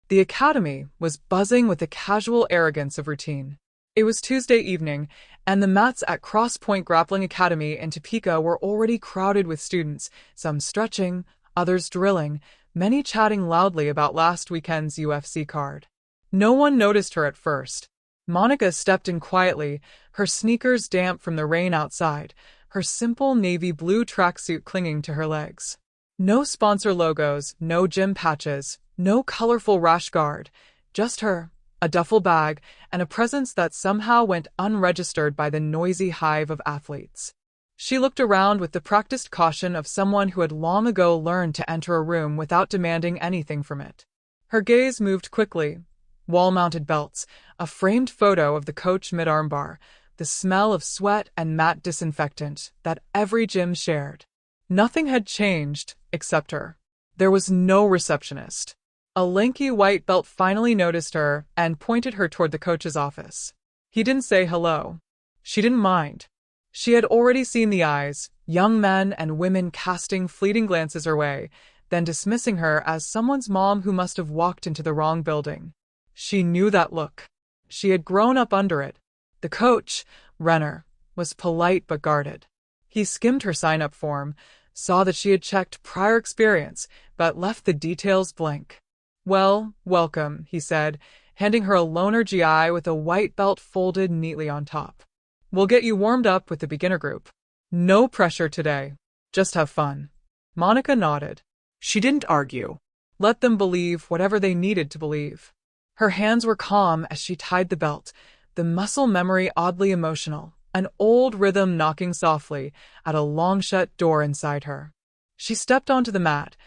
The academy was buzzing with the casual arrogance of routine. It was Tuesday evening, and the mats at Cross Point Grappling Academy in Topeka were already crowded with students, some stretching, others drilling, many chatting loudly about last weekend's UFC card. No one noticed her at first. Monica stepped in quietly, her sneakers damp from the rain outside, her simple navy blue tracksuit clinging to her legs. No sponsor logos, no gym patches, no colorful rash guard, just her, a duffel bag, and a presence that somehow went unregistered by the noisy hive of athletes. She looked around with the practiced caution of someone who had long ago learned to enter a room without demanding anything from it. Her gaze moved quickly. Wall-mounted belts, a framed photo of the coach mid-armbar, the smell of sweat and mat disinfectant that every gym shared. Nothing had changed, except her. There was no receptionist. A lanky white belt finally noticed her and pointed her toward the coach's office. He didn't say hello. She didn't mind. She had already seen the eyes, young men and women casting fleeting glances her way, then dismissing her as someone's mom who must have walked into the wrong building. She knew that look. She had grown up under it. The coach, Renner, was polite but guarded. He skimmed her sign-up form, saw that she had checked prior experience, but left the details blank. "Well, welcome," he said, handing her a loaner GI with a white belt folded neatly on top. "We'll get you warmed up with the beginner group. No pressure today. Just have fun." Monica nodded. She didn't argue. Let them believe whatever they needed to believe. Her hands were calm as she tied the belt, the muscle memory oddly emotional, an old rhythm knocking softly at a long-shut door inside her. She stepped onto the mat,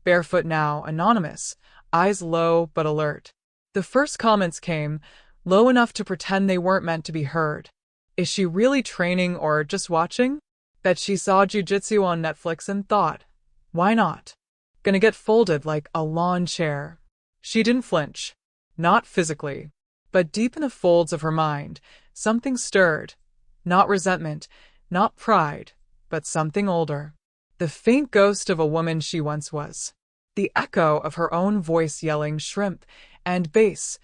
barefoot now, anonymous, eyes low but alert. The first comments came, low enough to pretend they weren't meant to be heard. Is she really training or just watching? Bet she saw Jiu-Jitsu on Netflix and thought, why not? Gonna get folded like a lawn chair. She didn't flinch. Not physically. But deep in the folds of her mind, something stirred. Not resentment, not pride, but something older. The faint ghost of a woman she once was. The echo of her own voice yelling shrimp and bass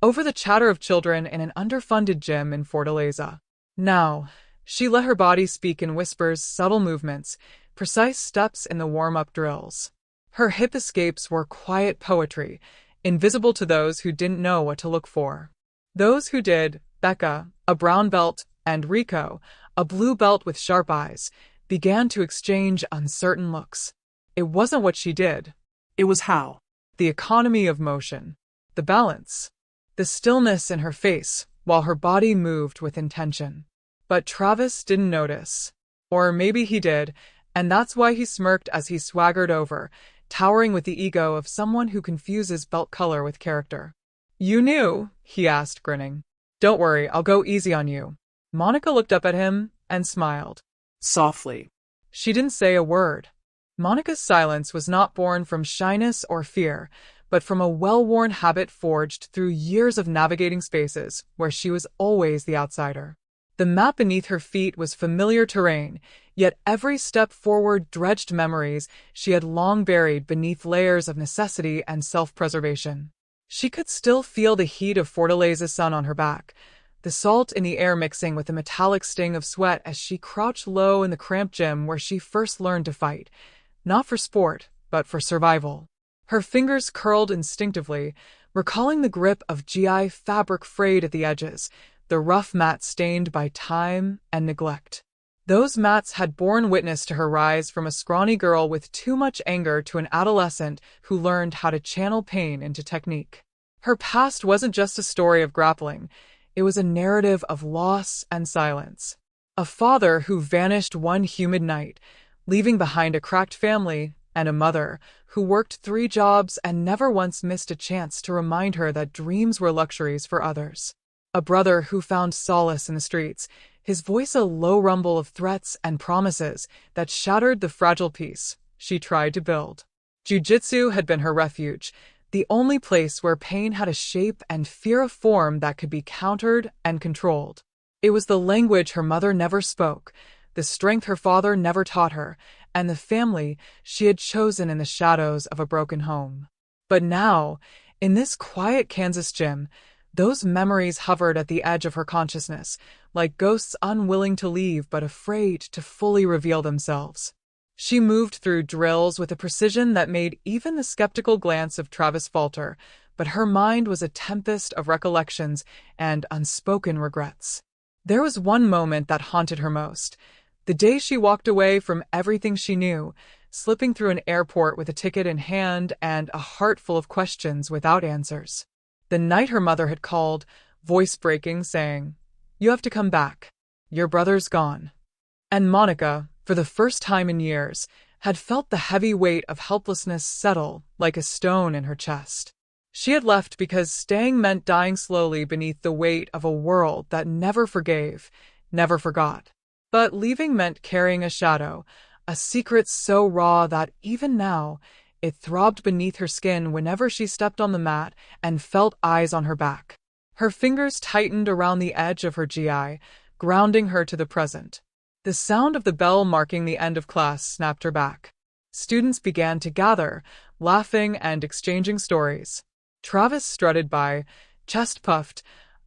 over the chatter of children in an underfunded gym in Fortaleza. Now, she let her body speak in whispers, subtle movements, precise steps in the warm-up drills. Her hip escapes were quiet poetry, invisible to those who didn't know what to look for. Those who did, Becca, a brown belt, and Rico, a blue belt with sharp eyes, began to exchange uncertain looks. It wasn't what she did. It was how. The economy of motion. The balance. The stillness in her face, while her body moved with intention. But Travis didn't notice. Or maybe he did, and that's why he smirked as he swaggered over, towering with the ego of someone who confuses belt color with character. "You knew?" he asked, grinning. "Don't worry, I'll go easy on you." Monica looked up at him and smiled. Softly. She didn't say a word. Monica's silence was not born from shyness or fear, but from a well-worn habit forged through years of navigating spaces where she was always the outsider. The mat beneath her feet was familiar terrain, yet every step forward dredged memories she had long buried beneath layers of necessity and self-preservation. She could still feel the heat of Fortaleza's sun on her back, the salt in the air mixing with the metallic sting of sweat as she crouched low in the cramped gym where she first learned to fight, not for sport, but for survival. Her fingers curled instinctively, recalling the grip of GI fabric frayed at the edges, the rough mat stained by time and neglect. Those mats had borne witness to her rise from a scrawny girl with too much anger to an adolescent who learned how to channel pain into technique. Her past wasn't just a story of grappling. It was a narrative of loss and silence. A father who vanished one humid night, leaving behind a cracked family, and a mother who worked 3 jobs and never once missed a chance to remind her that dreams were luxuries for others. A brother who found solace in the streets, his voice a low rumble of threats and promises that shattered the fragile peace she tried to build. Jiu-Jitsu had been her refuge, the only place where pain had a shape and fear a form that could be countered and controlled. It was the language her mother never spoke, the strength her father never taught her, and the family she had chosen in the shadows of a broken home. But now, In this quiet Kansas gym, those memories hovered at the edge of her consciousness, like ghosts unwilling to leave but afraid to fully reveal themselves. She moved through drills with a precision that made even the skeptical glance of Travis falter, but her mind was a tempest of recollections and unspoken regrets. There was one moment that haunted her most. The day she walked away from everything she knew, slipping through an airport with a ticket in hand and a heart full of questions without answers. The night her mother had called, voice breaking, saying, "You have to come back. Your brother's gone." And Monica, for the first time in years, had felt the heavy weight of helplessness settle like a stone in her chest. She had left because staying meant dying slowly beneath the weight of a world that never forgave, never forgot. But leaving meant carrying a shadow, a secret so raw that even now, it throbbed beneath her skin whenever she stepped on the mat and felt eyes on her back. Her fingers tightened around the edge of her GI, grounding her to the present. The sound of the bell marking the end of class snapped her back. Students began to gather, laughing and exchanging stories. Travis strutted by, chest puffed,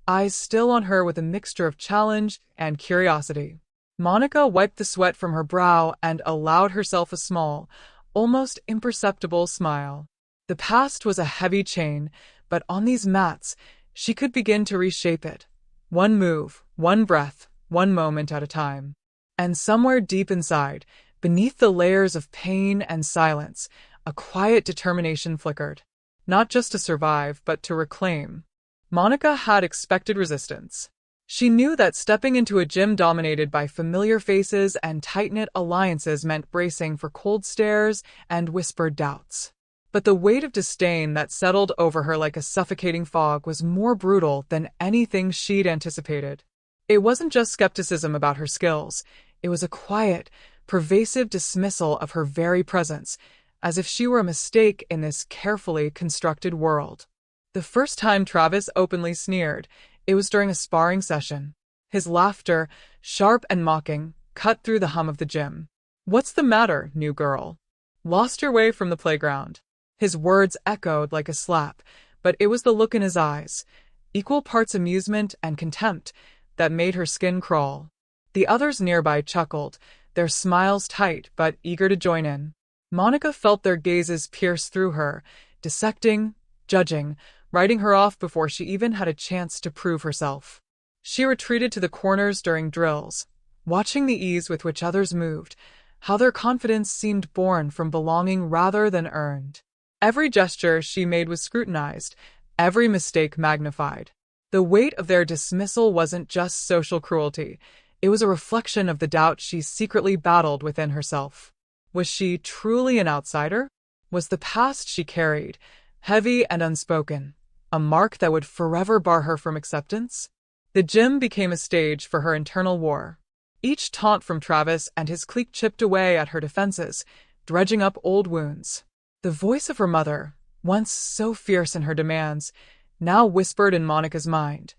eyes still on her with a mixture of challenge and curiosity. Monica wiped the sweat from her brow and allowed herself a small, almost imperceptible smile. The past was a heavy chain, but on these mats, she could begin to reshape it. One move, one breath, one moment at a time. And somewhere deep inside, beneath the layers of pain and silence, a quiet determination flickered. Not just to survive, but to reclaim. Monica had expected resistance. She knew that stepping into a gym dominated by familiar faces and tight-knit alliances meant bracing for cold stares and whispered doubts. But the weight of disdain that settled over her like a suffocating fog was more brutal than anything she'd anticipated. It wasn't just skepticism about her skills. It was a quiet, pervasive dismissal of her very presence, as if she were a mistake in this carefully constructed world. The first time Travis openly sneered, it was during a sparring session. His laughter, sharp and mocking, cut through the hum of the gym. "What's the matter, new girl? Lost your way from the playground?" His words echoed like a slap, but it was the look in his eyes, equal parts amusement and contempt, that made her skin crawl. The others nearby chuckled, their smiles tight but eager to join in. Monica felt their gazes pierce through her, dissecting, judging, writing her off before she even had a chance to prove herself. She retreated to the corners during drills, watching the ease with which others moved, how their confidence seemed born from belonging rather than earned. Every gesture she made was scrutinized, every mistake magnified. The weight of their dismissal wasn't just social cruelty, it was a reflection of the doubt she secretly battled within herself. Was she truly an outsider? Was the past she carried, heavy and unspoken, a mark that would forever bar her from acceptance? The gym became a stage for her internal war. Each taunt from Travis and his clique chipped away at her defenses, dredging up old wounds. The voice of her mother, once so fierce in her demands, now whispered in Monica's mind,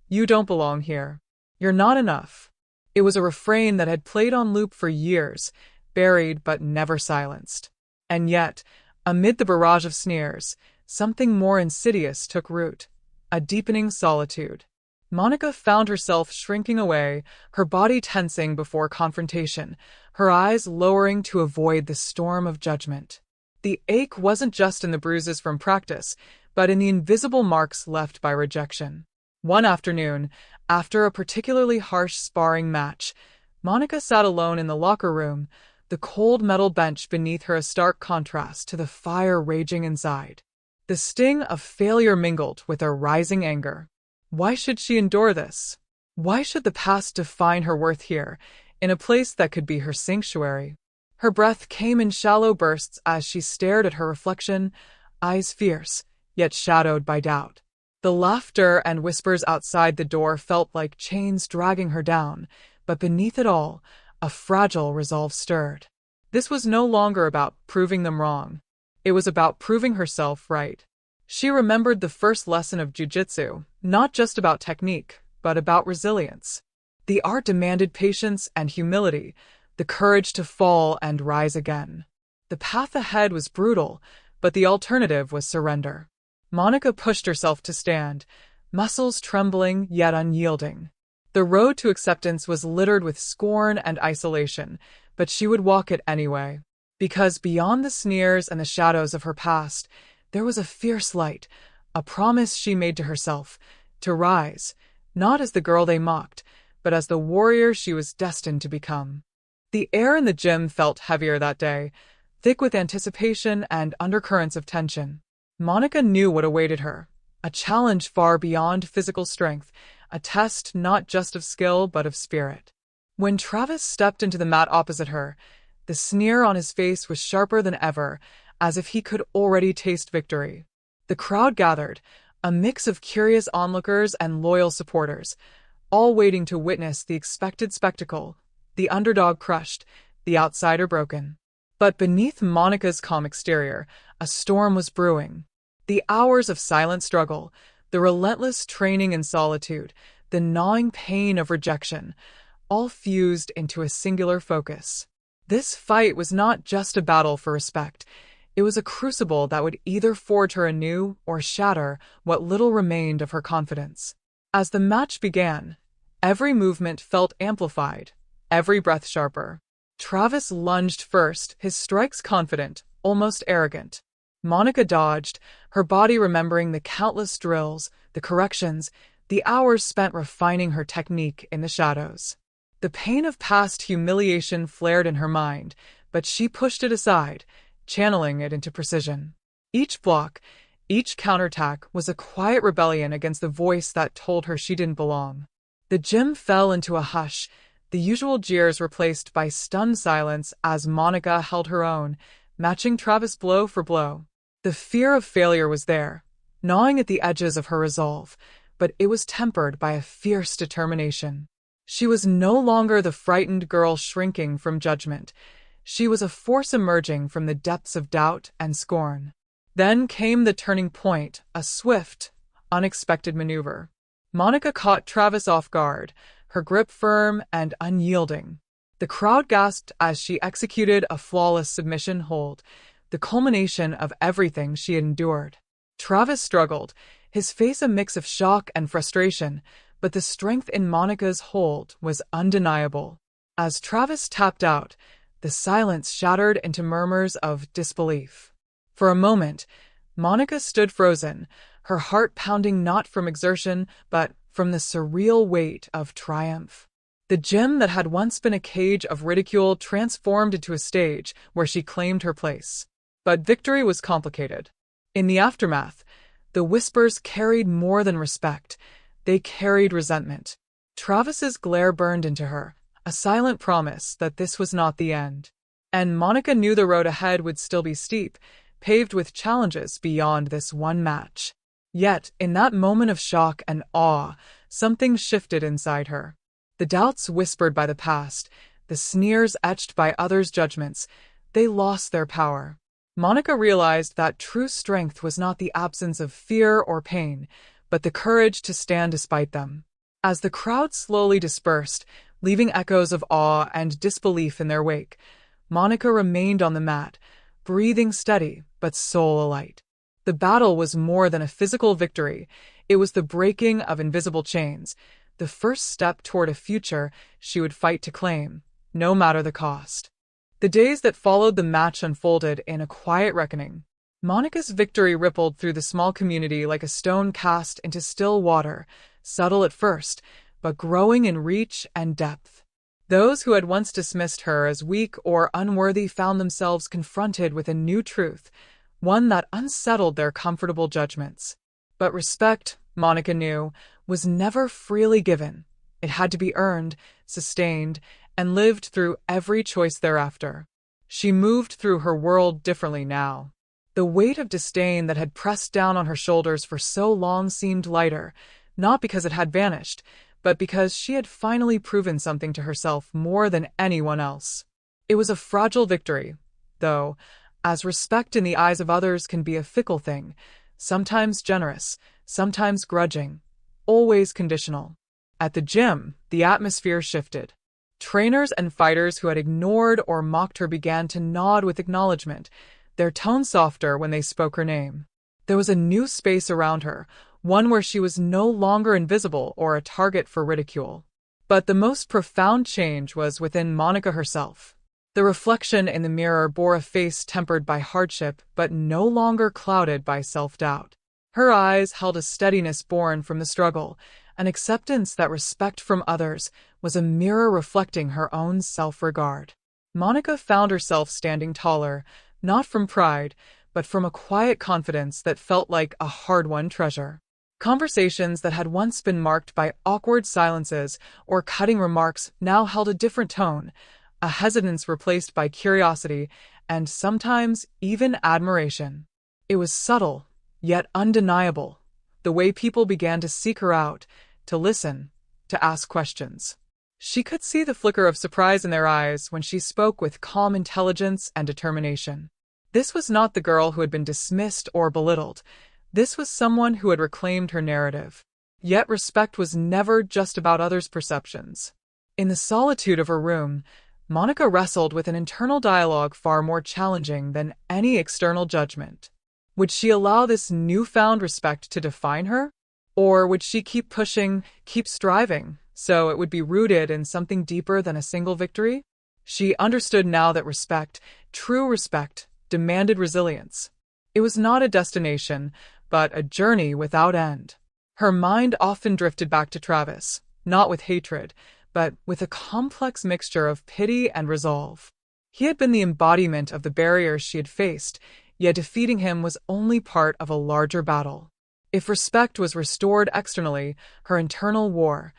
"You don't belong here. You're not enough." It was a refrain that had played on loop for years, buried but never silenced. And yet, amid the barrage of sneers, something more insidious took root, a deepening solitude. Monica found herself shrinking away, her body tensing before confrontation, her eyes lowering to avoid the storm of judgment. The ache wasn't just in the bruises from practice, but in the invisible marks left by rejection. One afternoon, after a particularly harsh sparring match, Monica sat alone in the locker room, the cold metal bench beneath her a stark contrast to the fire raging inside. The sting of failure mingled with a rising anger. Why should she endure this? Why should the past define her worth here, in a place that could be her sanctuary? Her breath came in shallow bursts as she stared at her reflection, eyes fierce, yet shadowed by doubt. The laughter and whispers outside the door felt like chains dragging her down, but beneath it all, a fragile resolve stirred. This was no longer about proving them wrong. It was about proving herself right. She remembered the first lesson of Jiu-Jitsu, not just about technique, but about resilience. The art demanded patience and humility, the courage to fall and rise again. The path ahead was brutal, but the alternative was surrender. Monica pushed herself to stand, muscles trembling yet unyielding. The road to acceptance was littered with scorn and isolation, but she would walk it anyway. Because beyond the sneers and the shadows of her past, there was a fierce light, a promise she made to herself, to rise, not as the girl they mocked, but as the warrior she was destined to become. The air in the gym felt heavier that day, thick with anticipation and undercurrents of tension. Monica knew what awaited her, a challenge far beyond physical strength, a test not just of skill but of spirit. When Travis stepped into the mat opposite her, the sneer on his face was sharper than ever, as if he could already taste victory. The crowd gathered, a mix of curious onlookers and loyal supporters, all waiting to witness the expected spectacle, the underdog crushed, the outsider broken. But beneath Monica's calm exterior, a storm was brewing. The hours of silent struggle, the relentless training in solitude, the gnawing pain of rejection, all fused into a singular focus. This fight was not just a battle for respect. It was a crucible that would either forge her anew or shatter what little remained of her confidence. As the match began, every movement felt amplified, every breath sharper. Travis lunged first, his strikes confident, almost arrogant. Monica dodged, her body remembering the countless drills, the corrections, the hours spent refining her technique in the shadows. The pain of past humiliation flared in her mind, but she pushed it aside, channeling it into precision. Each block, each counterattack was a quiet rebellion against the voice that told her she didn't belong. The gym fell into a hush, the usual jeers replaced by stunned silence as Monica held her own, matching Travis blow for blow. The fear of failure was there, gnawing at the edges of her resolve, but it was tempered by a fierce determination. She was no longer the frightened girl shrinking from judgment. She was a force emerging from the depths of doubt and scorn. Then came the turning point, a swift, unexpected maneuver. Monica caught Travis off guard, her grip firm and unyielding. The crowd gasped as she executed a flawless submission hold, the culmination of everything she had endured. Travis struggled, his face a mix of shock and frustration, but the strength in Monica's hold was undeniable. As Travis tapped out, the silence shattered into murmurs of disbelief. For a moment, Monica stood frozen, her heart pounding not from exertion, but from the surreal weight of triumph. The gym that had once been a cage of ridicule transformed into a stage where she claimed her place. But victory was complicated. In the aftermath, the whispers carried more than respect. They carried resentment. Travis's glare burned into her, a silent promise that this was not the end. And Monica knew the road ahead would still be steep, paved with challenges beyond this one match. Yet, in that moment of shock and awe, something shifted inside her. The doubts whispered by the past, the sneers etched by others' judgments, they lost their power. Monica realized that true strength was not the absence of fear or pain, but the courage to stand despite them. As the crowd slowly dispersed, leaving echoes of awe and disbelief in their wake, Monica remained on the mat, breathing steady but soul alight. The battle was more than a physical victory. It was the breaking of invisible chains, the first step toward a future she would fight to claim, no matter the cost. The days that followed the match unfolded in a quiet reckoning. Monica's victory rippled through the small community like a stone cast into still water, subtle at first, but growing in reach and depth. Those who had once dismissed her as weak or unworthy found themselves confronted with a new truth, one that unsettled their comfortable judgments. But respect, Monica knew, was never freely given. It had to be earned, sustained, and lived through every choice thereafter. She moved through her world differently now. The weight of disdain that had pressed down on her shoulders for so long seemed lighter, not because it had vanished, but because she had finally proven something to herself more than anyone else. It was a fragile victory, though, as respect in the eyes of others can be a fickle thing, sometimes generous, sometimes grudging, always conditional. At the gym, the atmosphere shifted. Trainers and fighters who had ignored or mocked her began to nod with acknowledgement, their tone softer when they spoke her name. There was a new space around her, one where she was no longer invisible or a target for ridicule. But the most profound change was within Monica herself. The reflection in the mirror bore a face tempered by hardship but no longer clouded by self-doubt. Her eyes held a steadiness born from the struggle, an acceptance that respect from others was a mirror reflecting her own self-regard. Monica found herself standing taller, not from pride, but from a quiet confidence that felt like a hard-won treasure. Conversations that had once been marked by awkward silences or cutting remarks now held a different tone, a hesitance replaced by curiosity and sometimes even admiration. It was subtle, yet undeniable, the way people began to seek her out, to listen, to ask questions. She could see the flicker of surprise in their eyes when she spoke with calm intelligence and determination. This was not the girl who had been dismissed or belittled. This was someone who had reclaimed her narrative. Yet respect was never just about others' perceptions. In the solitude of her room, Monica wrestled with an internal dialogue far more challenging than any external judgment. Would she allow this newfound respect to define her? Or would she keep pushing, keep striving, so it would be rooted in something deeper than a single victory? She understood now that respect, true respect, demanded resilience. It was not a destination, but a journey without end. Her mind often drifted back to Travis, not with hatred, but with a complex mixture of pity and resolve. He had been the embodiment of the barriers she had faced, yet defeating him was only part of a larger battle. If respect was restored externally, her internal war,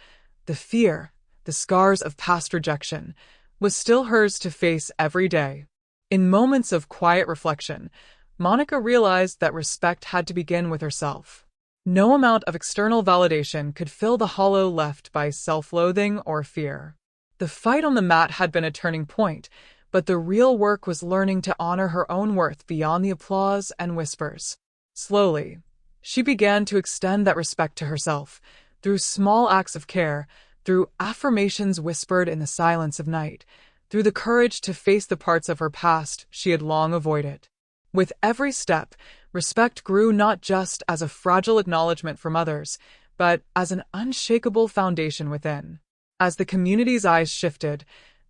the fear, the scars of past rejection, was still hers to face every day. In moments of quiet reflection, Monica realized that respect had to begin with herself. No amount of external validation could fill the hollow left by self-loathing or fear. The fight on the mat had been a turning point, but the real work was learning to honor her own worth beyond the applause and whispers. Slowly, she began to extend that respect to herself, through small acts of care, through affirmations whispered in the silence of night, through the courage to face the parts of her past she had long avoided. With every step, respect grew not just as a fragile acknowledgement from others, but as an unshakable foundation within. As the community's eyes shifted,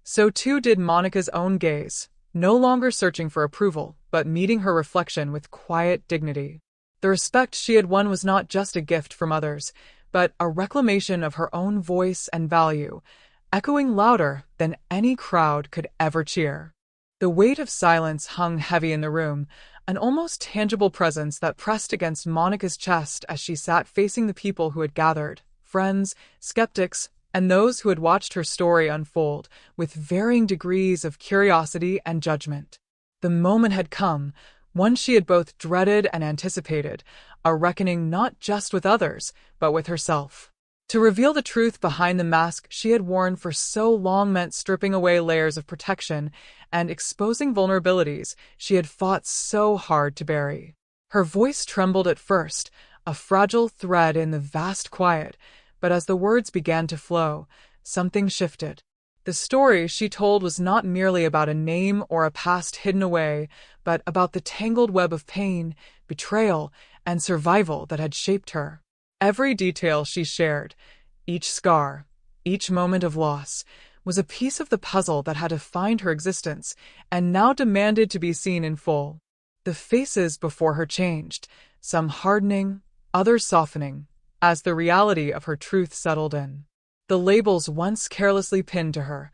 so too did Monica's own gaze, no longer searching for approval, but meeting her reflection with quiet dignity. The respect she had won was not just a gift from others, but a reclamation of her own voice and value, echoing louder than any crowd could ever cheer. The weight of silence hung heavy in the room, an almost tangible presence that pressed against Monica's chest as she sat facing the people who had gathered, friends, skeptics, and those who had watched her story unfold with varying degrees of curiosity and judgment. The moment had come, one she had both dreaded and anticipated, a reckoning not just with others, but with herself. To reveal the truth behind the mask she had worn for so long meant stripping away layers of protection and exposing vulnerabilities she had fought so hard to bury. Her voice trembled at first, a fragile thread in the vast quiet, but as the words began to flow, something shifted. The story she told was not merely about a name or a past hidden away, but about the tangled web of pain, betrayal, and survival that had shaped her. Every detail she shared, each scar, each moment of loss, was a piece of the puzzle that had defined her existence and now demanded to be seen in full. The faces before her changed, some hardening, others softening, as the reality of her truth settled in. The labels once carelessly pinned to her,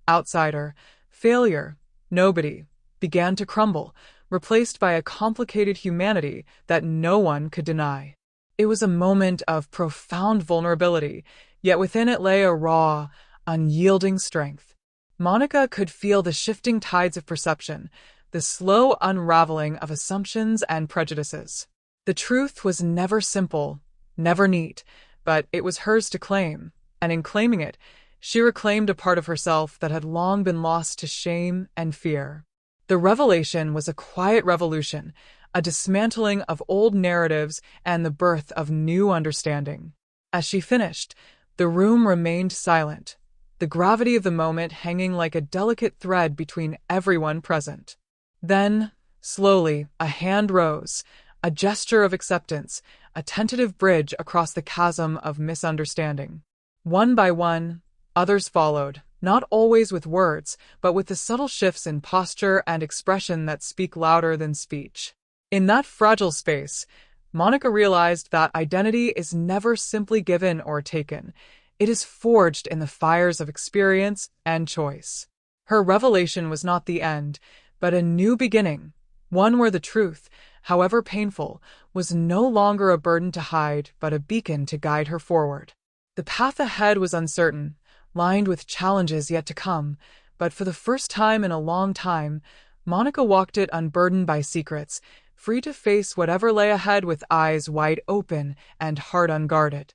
outsider, failure, nobody, began to crumble, replaced by a complicated humanity that no one could deny. It was a moment of profound vulnerability, yet within it lay a raw, unyielding strength. Monica could feel the shifting tides of perception, the slow unraveling of assumptions and prejudices. The truth was never simple, never neat, but it was hers to claim, and in claiming it, she reclaimed a part of herself that had long been lost to shame and fear. The revelation was a quiet revolution, a dismantling of old narratives and the birth of new understanding. As she finished, the room remained silent, the gravity of the moment hanging like a delicate thread between everyone present. Then, slowly, a hand rose, a gesture of acceptance, a tentative bridge across the chasm of misunderstanding. One by one, others followed, not always with words, but with the subtle shifts in posture and expression that speak louder than speech. In that fragile space, Monica realized that identity is never simply given or taken. It is forged in the fires of experience and choice. Her revelation was not the end, but a new beginning, one where the truth, however painful, was no longer a burden to hide, but a beacon to guide her forward. The path ahead was uncertain, lined with challenges yet to come, but for the first time in a long time, Monica walked it unburdened by secrets, free to face whatever lay ahead with eyes wide open and heart unguarded.